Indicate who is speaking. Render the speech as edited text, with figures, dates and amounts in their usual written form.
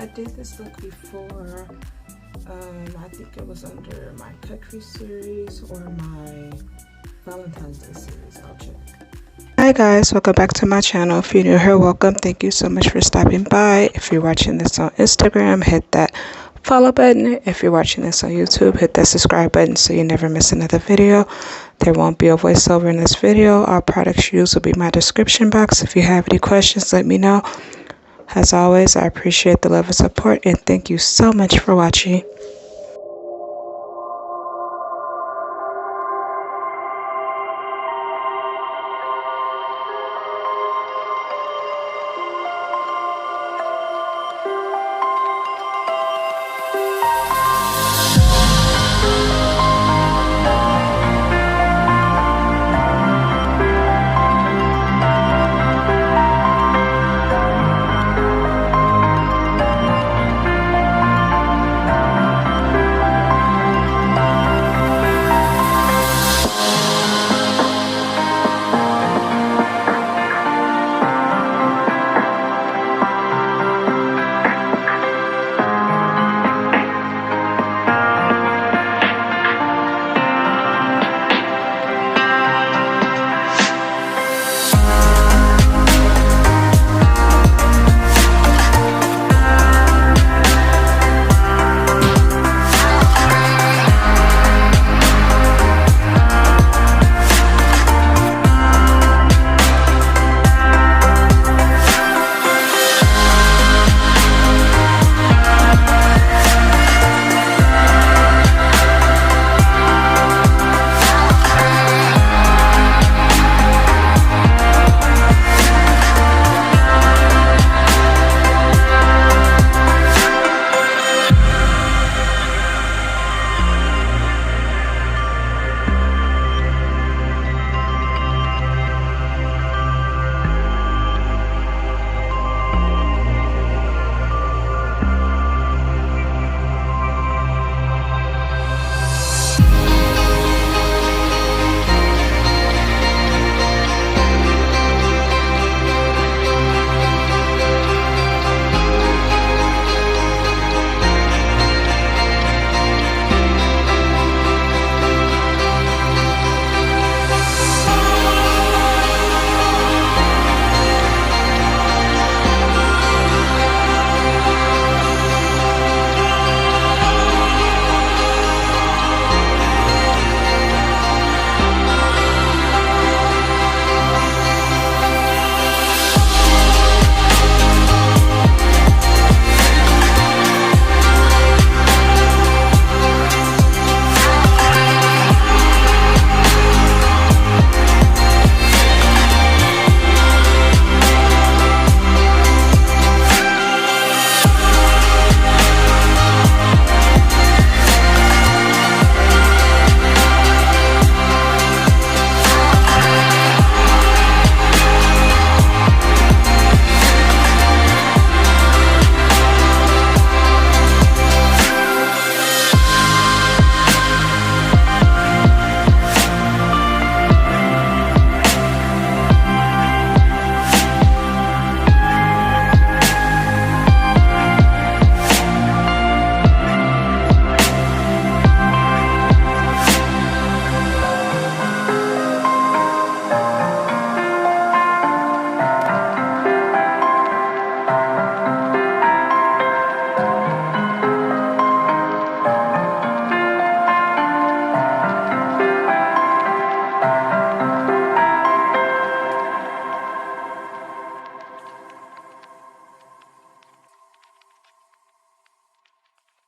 Speaker 1: I did this look before. I think it was under my country series or my Valentine's Day series. I'll check. Hi guys, welcome back to my channel. If you're new here, welcome. Thank you so much for stopping by. If you're watching this on Instagram, hit that follow button. If you're watching this on YouTube, hit that subscribe button so you never miss another video. There won't be a voiceover in this video. All products used will be in my description box. If you have any questions, let me know. As always, I appreciate the love and support, and thank you so much for watching.